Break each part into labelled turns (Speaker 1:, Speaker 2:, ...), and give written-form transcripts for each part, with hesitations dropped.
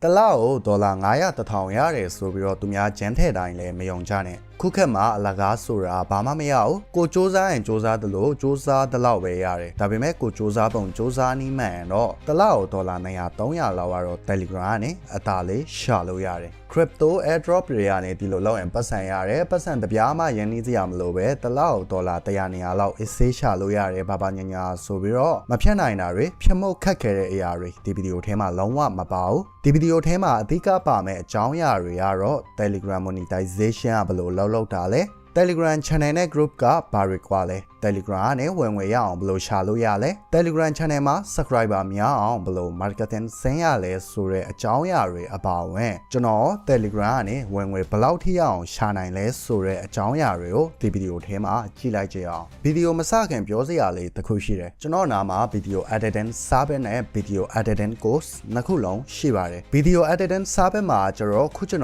Speaker 1: တလောက်ဒေါ်လာ900 1000ရတယ်ဆိုပြီးတော့သူများကျန်းထဲတိုင်းလည်းမယုံကြနဲ့ခုခက်မှာအလကားဆိုတာဘာမှမရဘူးကိုစူးစမ်းရင်စူးစမ်းသလိုစူးစမ်းတလောက်ပဲရတယ်ဒါပေမဲ့ကိုစူးစမ်းပုံစူးစမ်းနည်းမှန်တော့တလောက်ဒေါ်လာ200 300လောက်ကတော့ Telegram ကနေအသာလေးရှာလို့ရတယ် Crypto airdrop တွေကနေဒီလိုလောက်ရင်ပတ်စံရတယ်ပတ်စံတပြားမှရင်းနှီးစရာမလိုပဲတလောက်ဒေါ်လာ100 200လောက်အစေးရှာလို့ရတယ်ဘာညာဆိုပြီးတော့မဖြတ်နိုင်တာတွေဖြတ်မှုတ်ခက်ခဲတဲ့အရာတွေဒီဗီဒီယိုထဲမှာလုံးဝမပါဘူးဒီဗီဒီယိုထဲမှာအဓိကပါမယ့်အကြောင်းအရာတွေကတော့ Telegram monetization ကဘယ်လိုလုပ်တာလဲ Telegram channel နဲ့ group ကဘာတွေကွာလဲ Telegram နဲ့ဝင်ငွေရအောင်ဘယ်လိုရှာလို့ရလဲ Telegram channel မှာ subscriber များအောင်ဘယ်လို marketing ဆင်းရလဲဆိုတဲ့အကြောင်းအရာတွေအပါအဝင်ကျွန်တော် Telegram ကနေဝင်ငွေဘယ်လောက်ထိအောင်ရှာနိုင်လဲဆိုတဲ့အကြောင်းအရာတွေကိုဒီဗီဒီယိုထဲမှာကြည့်လိုက်ကြအောင်ဗီဒီယိုမစခင်ပြောစရာလေးတစ်ခုရှိတယ်ကျွန်တော်နာမှာ video editing service နဲ့ video editing course နှစ်ခုလုံးရှိပါတယ် video editing service မှာကျွန်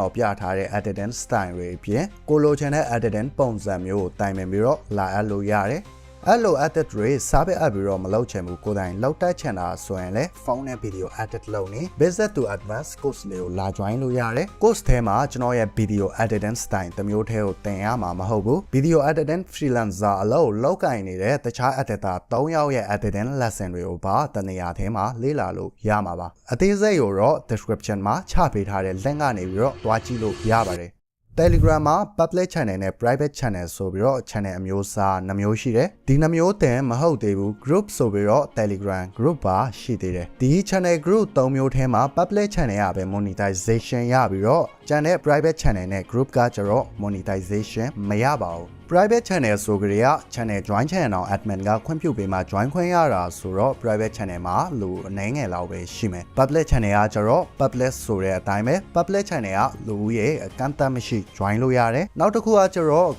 Speaker 1: တော်ပြထားတဲ့ editing style တွေအပြင်ကိုလိုချင်တဲ့ editing ပုံစံမျိုးတိုင်ပင်ပြီးတော့လာအပ်လို့ရတယ်အဲ့လို edit တွေစားပဲအပ်ပြီးတော့မလုပ်ချင်ဘူးကိုယ်တိုင်လောက်တက်ချင်တာဆိုရင်လည်းဖုန်းနဲ့ video edit လုပ်နေ Basic to Advanced course လေးကိုလာ join လို့ရတယ် course ထဲမှာကျွန်တော်ရဲ့ video editing style တစ်မျိုးတည်းကိုသင်ရမှာမဟုတ်ဘူး video editing freelancer အလုပ်လောက်ကင်နေတဲ့တခြား editor 3ယောက်ရဲ့ editing lesson တွေကိုပါတနေရာထဲမှာလေ့လာလို့ရမှာပါအသေးစိတ်ကိုတော့ description မှာချပေးထားတဲ့ link ကနေပြီးတော့တွားကြည့်လို့ရပါတယ် Telegram မှာ public channel နဲ့ private channel ဆိုပြီးတော့ channel အမျိုးအစား2မျိုးရှိတယ်။ဒီ2မျိုးတည်းမဟုတ်သေးဘူး group ဆိုပြီးတော့ Telegram group ပါရှိသေးတယ်။ဒီ channel group 3မျိုးထဲမှာ public channel ကပဲ monetization ရပြီးတော့ကျန်တဲ့ private channel နဲ့ group ကကျတော့ monetization မရပါဘူး။ private channel ဆိုကြရ channel join channel admin ကခွင့်ပြုပေးမှ join ခွင့်ရတာဆိုတော့ private channel မှာလူအနည်းငယ်လောက်ပဲရှိမယ် public channel ကကျတော့ public ဆိုတဲ့အတိုင်းပဲ public channel ကလူရဲ့အကန့်အသတ်မရှိ join လို့ရတယ်နောက်တစ်ခုကကျတော့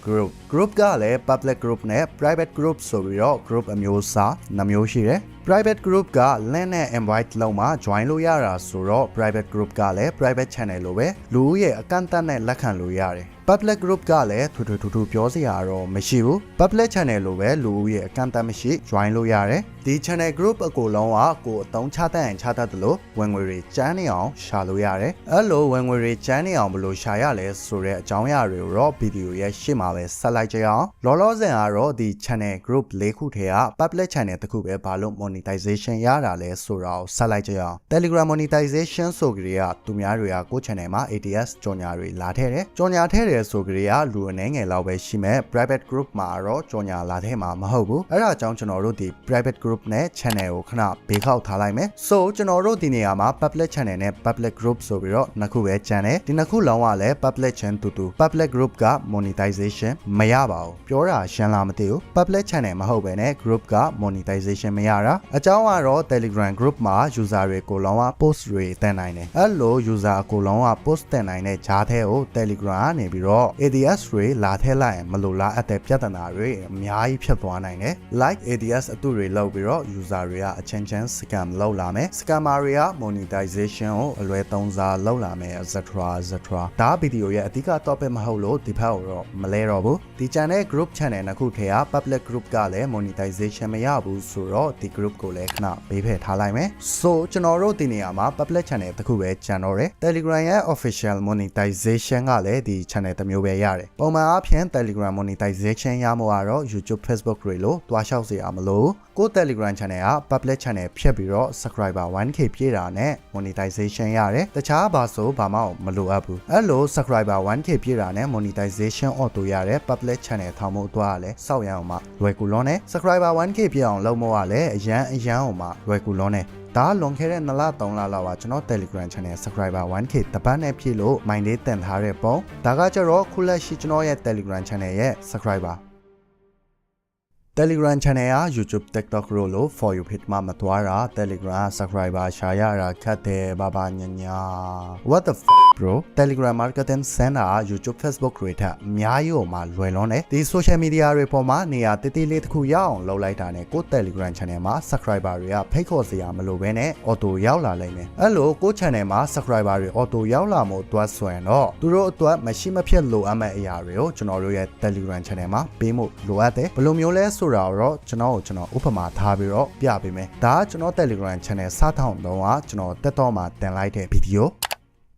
Speaker 1: group ကလည်း public group နဲ့ private group ဆိုပြီးတော့ group အမျိုးအစား2မျိုးရှိတယ်private group က link နဲ့ invite လုံးမှာ join လို့ရတာဆိုတော့ private group ကလည်း private channel လိုပဲလူရဲ့အကန့်အသတ်နဲ့လက်ခံလို့ရတယ် public group ကလည်းထူထူပြောစရာတော့မရှိဘူး public channel လိုပဲလူရဲ့အကန့်အသတ်မရှိ join လို့ရတယ်ဒီ channel group အကိုလုံးကကိုအသုံးချတတ်ရင်ချတတ်တယ်လို့ဝင်ငွေတွေကျန်းနေအောင်ရှာလို့ရတယ်အဲ့လိုဝင်ငွေတွေကျန်းနေအောင်ဘယ်လိုရှာရလဲဆိုတဲ့အကြောင်းအရာတွေကိုတော့ဗီဒီယိုရဲ့ရှေ့မှာပဲဆက်လိုက်ကြအောင်လောလောဆယ်ကတော့ဒီ channel group ၄ခုထဲက public channel တစ်ခုပဲဘာလို့ monetization ရတာလဲဆိုတာကိုဆက်လိုက်ကြအောင် Telegram monetization ဆိုကြရသူများတွေကကို channel မှာ ATS ကြော်ညာတွေလာထဲတယ်ကြော်ညာထဲတယ်ဆိုကြရလူအနည်းငယ်လောက်ပဲရှိမဲ့ private group မှာတော့ကြော်ညာလာထဲမှာမဟုတ်ဘူးအဲ့ဒါကြောင့်ကျွန်တော်တို့ဒီ private group နဲ့ channel ကိုခဏဘေးခောက်ထားလိုက်မယ် so ကျွန်တော်တို့ဒီနေရာမှာ public channel နဲ့ public group ဆိုပြီးတော့နှစ်ခုပဲကျန်တယ်ဒီနှစ်ခုလုံးကလည်း public channel တူ public group က monetization မရပါဘူးပြောတာရှင်းလားမသိဘူး public channel မဟုတ်ဘဲနဲ့ group က monetization မရတာအကြောင်းကတော့ Telegram group မှာ user တွေကိုလုံးဝ post တွေတင်နိုင်တယ်အဲ့လို user ကိုလုံးဝ post တင်နိုင်တဲ့ဂျားထဲကို Telegram ကနေပြီးတော့ ADS တွေလာထည့်လိုက်ရင်မလိုလားအပ်တဲ့ပြဿနာတွေအများကြီးဖြစ်သွားနိုင်တယ် like ADS အတုတွေလောက်ပြီးတော့ user တွေကအချင်းချင်း scam လောက်လာမယ် scammer တွေက monetization ကိုအလွဲသုံးစားလောက်လာမယ် etc ဒါဗီဒီယိုရဲ့အဓိက topic မဟုတ်လို့ဒီဘက်ကိုတော့မလဲတော့ဘူးဒီ channel group channel နှစ်ခုထဲက public group ကလည်း monetization မရဘူးဆိုတော့ဒီ group ကိုလည်းခဏဘေးဖယ်ထားလိုက်မယ် so ကျွန်တော်တို့ဒီနေရာမှာ public channel တစ်ခုပဲကျန်တော့တယ် Telegram ရဲ့ official monetization ကလည်းဒီ channel တစ်မျိုးပဲရတယ်ပုံမှန်အားဖြင့် Telegram monetization ရမှာတော့ YouTube Facebook တွေလို့တွားလျှောက်စရာမလိုကို Telegram channel က public channel ဖြတ်ပြီးတော့ subscriber 1k ပြည့်တာနဲ့ monetization ရတယ်တခြားဘာဆိုဘာမှမလိုအပ်ဘူးအဲ့လို subscriber 1k ပြည့်တာနဲ့ monetization auto ရတဲ့ public channel ထောင်ဖို့တွားရလဲစောက်ရအောင်မှလွယ်ကူလွန်းနဲ့ subscriber 1k ပြည့်အောင်လုပ်မို့ရလဲအရန်အောင်မှလွယ်ကူလွန်းနဲ့ဒါလွန်ခဲ့တဲ့2လ3လလောက်ပါကျွန်တော် Telegram channel subscriber 1k တပတ်နဲ့ပြည့်လို့ mind လေးတင်ထားတဲ့ပုံဒါကကျတော့ခုလက်ရှိကျွန်တော်ရဲ့ Telegram channel ရဲ့ subscriber Telegram channel က YouTube TikTok လို့ for you page မှာမသွားတာ Telegram subscriber ရှာရတာခက်တယ်ဘာညာ What the fuck bro Telegram marketing center YouTube Facebook တွေထက်အများကြီးဟိုမှာလွယ်လွန်းတယ်ဒီ social media တွေပေါ်မှာနေရာတည်တည်လေးတစ်ခုရအောင်လုပ်လိုက်တာနဲ့ကို Telegram channel မှာ subscriber တွေကဖိတ်ခေါ်စရာမလိုဘဲနဲ့ auto ရောက်လာလိမ့်မယ်အဲ့လိုကို channel မှာ subscriber တွေ auto ရောက်လာမှုအတွက်ဆိုရင်တော့သူတို့အတွက်မရှိမဖြစ်လိုအပ်မဲ့အရာတွေကိုကျွန်တော်တို့ရဲ့ Telegram channel မှာပေးမှုလိုအပ်တယ်ဘယ်လိုမျိုးလဲဆိုတာတော့ကျွန်တော်ဥပမာထားပြီးတော့ပြပေးမယ်ဒါကကျွန်တော် Telegram channel စထောင်တော့ကျွန်တော်တက်တော့မှာတင်လိုက်တဲ့ဗီဒီယို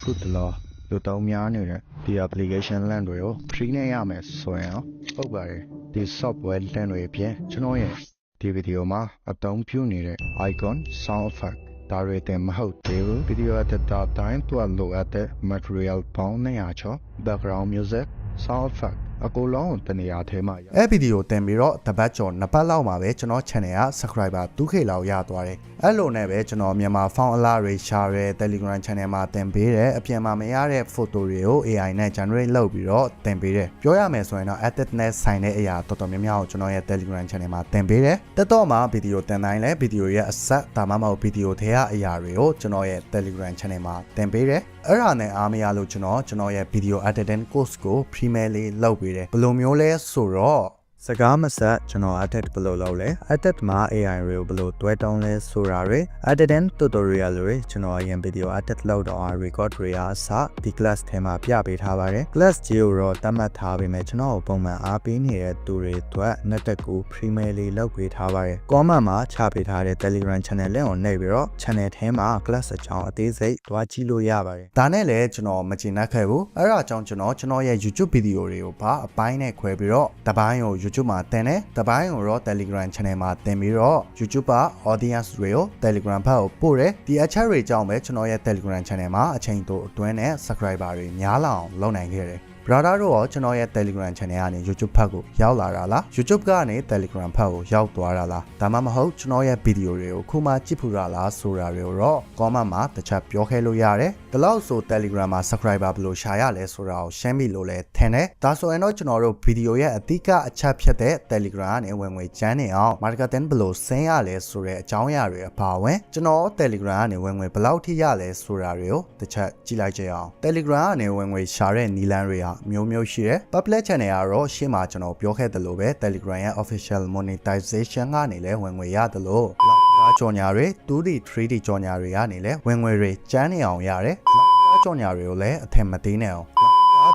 Speaker 1: ခုတလောလူတောင်းများနေတဲ့ဒီ application land တွေကို free နဲ့ရမယ်ဆိုရင်ဟုတ်ပါတယ်ဒီ software land တွေအပြင်ကျွန်တော်ရဲ့ဒီ video မှာအသုံးပြုနေတဲ့ icon sound effect ဒါတွေတင်မဟုတ်သေးဘူး video editor တိုင်းတွက်လိုအပ်တဲ့ material ပေါင်း200ကျော် background music sound effect အကူလုံးတနေရာထဲမှာအဲ့ဗီဒီယိုတင်ပြီးတော့တပတ်ကျော်2ပတ်လောက်မှာပဲကျွန်တော် channel က subscriber 2k လောက်ရသွားတယ်အဲ့လိုနဲ့ပဲကျွန်တော်မြန်မာ font alert တွေ share ရဲ Telegram channel မှာတင်ပေးတယ်အပြင်မှာမရတဲ့ photo တွေကို AI နဲ့ generate လုပ်ပြီးတော့တင်ပေးတယ်ပြောရမယ်ဆိုရင်တော့ edit နဲ့ဆိုင်တဲ့အရာတော်တော်များများကိုကျွန်တော်ရဲ့ Telegram channel မှာတင်ပေးတယ်တက်တော့မှာဗီဒီယိုတင်တိုင်းလဲဗီဒီယိုရဲ့အဆက်ဒါမှမဟုတ်ဗီဒီယိုထဲကအရာတွေကိုကျွန်တော်ရဲ့ Telegram channel မှာတင်ပေးတယ်အဲ့ဒါနဲ့အားမရလို့ကျွန်တော်ရဲ့ video editing course ကို premier လေးလုပ်ပေးတယ်ဘယ်လိုမျိုးလဲဆိုတော့စကားမဆက်ကျွန်တော် edit ဘယ်လိုလုပ်လဲ edit မှာ AI တွေကိုဘယ်လိုတွဲတောင်းလဲဆိုတာတွေ editing tutorial တွေကျွန်တော်အရင် video edit လုပ်တော့ record တွေအားစဒီ class ထဲမှာပြပေးထားပါတယ် class ကြီးကိုတော့တတ်မှတ်ထားပေမဲ့ကျွန်တော်ပုံမှန်အားပေးနေတဲ့သူတွေအတွက် network ကို premier လေးလုပ်ပေးထားပါတယ် comment မှာချပေးထားတဲ့ Telegram channel လင့်ကိုနှိပ်ပြီးတော့ channel ထဲမှာ class အကြောင်းအသေးစိတ်တွားကြည့်လို့ရပါတယ်ဒါနဲ့လည်းကျွန်တော်မကျေနပ်ခဲ့ဘူးအဲ့ဒါကြောင့်ကျွန်တော်ရဲ့ YouTube video တွေကိုပါအပိုင်းနဲ့ခွဲပြီးတော့တပိုင်းကိုYouTube မှာတင်တယ်တပိုင်းကိုတော့ Telegram channel မှာတင်ပြီးတော့ YouTube က audience တွေကို Telegram ဘက်ကိုပို့တယ်ဒီအချက်တွေကြောင့်ပဲကျွန်တော်ရဲ့ Telegram channel မှာအချိန်တိုအတွင်းနဲ့ subscriber တွေများလာအောင်လုပ်နိုင်ခဲ့တယ်brother တို့ရောကျွန်တော်ရဲ့ Telegram channel ကနေ YouTube ဖက်ကိုရောက်လာတာလား YouTube ကနေ Telegram ဖက်ကိုရောက်သွားတာလားဒါမှမဟုတ်ကျွန်တော်ရဲ့ video တွေကိုခုမှကြည့်ဖူးတာလားဆိုတာတွေကိုတော့ comment မှာတစ်ချက်ပြောခဲ့လို့ရတယ်ဒီလောက်ဆို Telegram မှာ subscriber ဘယ်လိုရှာရလဲဆိုတာကိုရှင်းပြီလို့လဲထင်တယ်ဒါဆိုရင်တော့ကျွန်တော်တို့ video ရဲ့အဓိကအချက်ဖြစ်တဲ့ Telegram ကနေဝင်ငွေကျန်းနေအောင် marketing ဘယ်လိုဆင်းရလဲဆိုတဲ့အကြောင်းအရာတွေအပါအဝင်ကျွန်တော် Telegram ကနေဝင်ငွေဘယ်လောက်ထိရလဲဆိုတာတွေကိုတစ်ချက်ကြည့်လိုက်ကြအောင် Telegram ကနေဝင်ငွေရှာတဲ့နည်းလမ်းတွေကမျိုးမျိုးရှိတယ် public channel ကတော့ရှေ့မှာကျွန်တော်ပြောခဲ့သလိုပဲ Telegram ရဲ့ official monetization ကနေလည်းဝင်ငွေရတယ်လို့လောက်ကြော်ညာတွေ 2D 3D ကြော်ညာတွေကနေလည်းဝင်ငွေတွေကျန်းနေအောင်ရတယ်လောက်ကြော်ညာတွေကိုလည်းအထင်မသေးနဲ့အောင်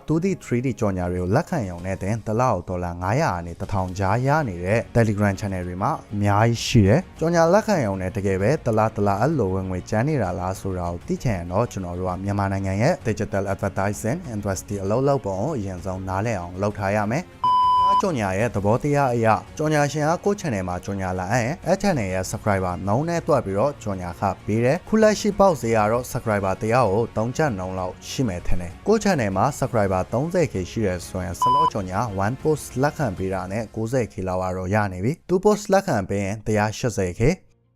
Speaker 1: 2D 3D ကြော်ညာတွေကိုလက်ခံရုံနဲ့တင်တစ်လောက်$900ကနေ1000ကြားရနေတဲ့ Telegram channel တွေမှာအများကြီးရှိတယ်။ကြော်ညာလက်ခံရုံနဲ့တကယ်ပဲတစ်လားအဲ့လိုဝင်ငွေကျန်းနေတာလားဆိုတာကိုသိချင်ရင်တော့ကျွန်တော်တို့ကမြန်မာနိုင်ငံရဲ့ digital advertising industry အလုပ်လုပ်ပုံကိုအရင်ဆုံးနားလည်အောင်လုပ်ထားရမယ်။ကြော်ညာရဲ့သဘောတရားအရကြော်ညာရှင်ကကိုယ့် channel မှာကြော်ညာလာရင်အဲ့ channel ရဲ့ subscriber နှုန်းနဲ့တွက်ပြီးတော့ကြော်ညာခပေးတယ်ခုလက်ရှိပေါက်စေရတော့ subscriber တရားကို3ကျပ်နှုန်းလောက်ရှိမယ်ထင်တယ်ကိုယ့် channel မှာ subscriber 30k ရှိတယ်ဆိုရင် slot ကြော်ညာ1 post လက်ခံပေးတာနဲ့ 90k လောက်ကတော့ရနေပြီ2 post လက်ခံပေးရင် 180k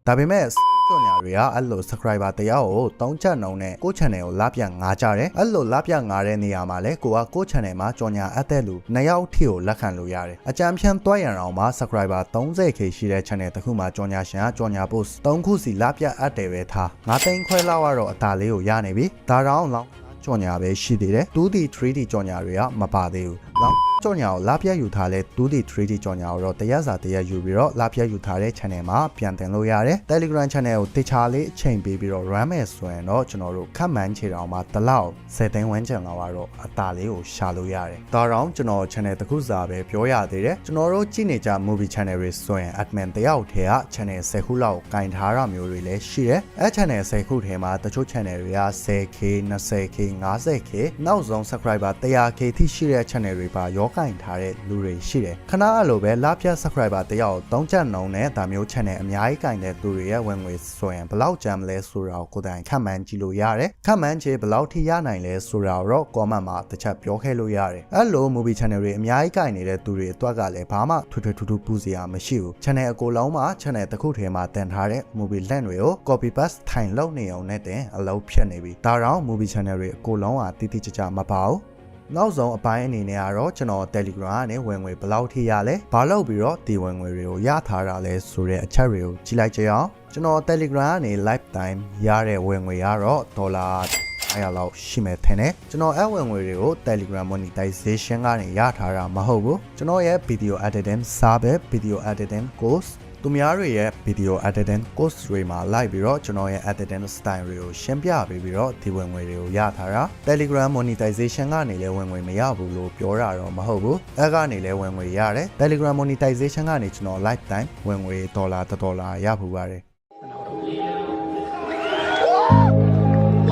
Speaker 1: ဒါပေမဲ့ကြော်ညာတွေကအဲ့လို subscriber တရားကို3ချက်နှုန်းနဲ့ကို channel ကိုလပြ9ကြတယ်အဲ့လိုလပြ9တဲ့နေရာမှာလဲကိုက channel မှာကြော်ညာအပ်တဲ့လူ2ယောက်ထိကိုလက်ခံလို့ရတယ်အကြံဖြန့်တွက်ရအောင်မှာ subscriber 30k ရှိတဲ့ channel တစ်ခုမှာကြော်ညာရှင်ကကြော်ညာ post 3ခုစီလပြအပ်တယ်ပဲထား9သိန်းခွဲလောက်ကတော့အသာလေးကိုရနေပြီဒါတော့လောင်းကြော်ညာပဲရှိသေးတယ် 2D 3D ကြော်ညာတွေကမပါသေးဘူးလောင်းကြော်ညာကိုလပြယူထားလဲ 2D 3D ကြော်ညာကိုတော့တရက်စာတရက်ယူပြီးတော့လပြယူထားတဲ့ channel မှာပြန်တင်လို့ရတယ် Telegram channel ကိုတခြားလေးအချိန်ပေးပြီးတော့ run မယ်ဆိုရင်တော့ကျွန်တော်တို့ခက်မှန်းချေတောင်မှာတစ်လောက်10သိန်းဝန်းကျင်လောက်ကတော့အသာလေးကိုရှာလို့ရတယ်ဒါတော့ကျွန်တော် channel တစ်ခုစာပဲပြောရသေးတယ်ကျွန်တော်တို့ကြည့်နေကြ movie channel တွေဆိုရင် admin တယောက်ထဲက channel 10ခုလောက်ကင်ထားတာမျိုးတွေလည်းရှိတယ်အဲ channel 10ခုထဲမှာတချို့ channel တွေက 10k 20k 50k နောက်ဆုံး subscriber 100k ထိရှိတဲ့ channel တွေပါရောကင်ထားတဲ့လူတွေရှိတယ်ခဏအဲ့လိုပဲလပြ subscriber တယောက်3ကျပ်နှုန်းနဲ့ဒါမျိုး channel အများကြီးကင်တဲ့သူတွေရဲ့ဝင်ငွေဆိုရင်ဘယ်လောက်ကျန်မလဲဆိုတာကိုကိုယ်တိုင်ခန့်မှန်းကြည့်လို့ရတယ်ခန့်မှန်းချေဘယ်လောက်ထိရနိုင်လဲဆိုတာတော့ comment မှာတစ်ချက်ပြောခဲ့လို့ရတယ်အဲ့လို movie channel တွေအများကြီးကင်နေတဲ့သူတွေအတွက်ကလည်းဘာမှထွေထူးပူစရာမရှိဘူး channel အကိုလုံးမှာ channel တစ်ခုထဲမှာတင်ထားတဲ့ movie link တွေကို copy paste ထိုင်လုပ်နေအောင်နဲ့တင်အလုပ်ဖြစ်နေပြီဒါတော့ movie channel တွေအကိုလုံးဟာတိတိကျကျမပါဘူးနောက်ဆုံးအပိုင်းအနေနဲ့ကတော့ကျွန်တော် Telegram ကနေဝင်ငွေဘယ်လောက်ထိရလဲဘာလို့ပြီးတော့ဒီဝင်ငွေတွေကိုရထားတာလဲဆိုတဲ့အချက်တွေကိုကြည့်လိုက်ကြအောင်ကျွန်တော် Telegram ကနေ lifetime ရတဲ့ဝင်ငွေကတော့$900လောက်ရှိမယ်ထင်တယ်ကျွန်တော်အဝင်ငွေတွေကို Telegram monetization ကနေရထားတာမဟုတ်ဘူးကျွန်တော်ရဲ့ video editing service video editing courseသူများတွေရဲ့ video editing course တွေမှာလိုက်ပြီးတော့ကျွန်တော်ရဲ့ editing style တွေကိုရှင်းပြပေးပြီးတော့ဒီဝင်ငွေတွေကိုရထားတာ Telegram monetization ကနေလည်းဝင်ငွေမရဘူးလို့ပြောတာတော့မဟုတ်ဘူးအဲ့ကနေလည်းဝင်ငွေရတယ် Telegram monetization ကနေကျွန်တော် lifetime ဝင်ငွေ$1ရဖူးပါတယ်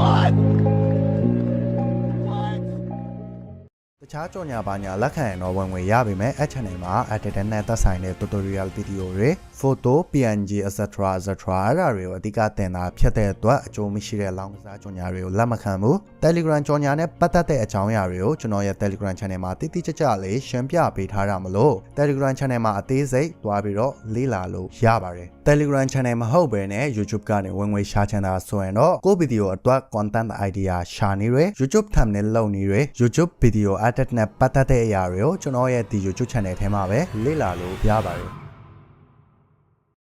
Speaker 1: What? ခြားကြော်ညာပါညာလက်ခံရင်တော့ဝင်ငွေရပါမယ်အဲ့ channel မှာ editor နဲ့သက်ဆိုင်တဲ့ tutorial video တွေ photo PNG etc etc အဲ့ဒါတွေကိုအဓိကတင်တာဖြစ်တဲ့အတွက်အကျိုးမရှိတဲ့လောင်းကစားကြော်ညာတွေကိုလက်မခံဘူး Telegram ကြော်ညာနဲ့ပတ်သက်တဲ့အကြောင်းအရာတွေကိုကျွန်တော်ရဲ့ Telegram channel မှာတိတိကျကျလေးရှင်းပြပေးထားတာမလို့ Telegram channel မှာအသေးစိတ်တွားပြီးတော့လေ့လာလို့ရပါတယ် Telegram channel မဟုတ်ဘဲနဲ့ YouTube ကနေဝင်ငွေရှာချင်တာဆိုရင်တော့ကိုဗီဒီယိုအတွက် content idea ရှာနေရ YouTube thumbnail လုပ်နေရ YouTube video edit နဲ့ပတ်သက်တဲ့အရာတွေကိုကျွန်တော်ရဲ့ဒီ YouTube channel ထဲမှာပဲလေ့လာလို့ရပါတယ်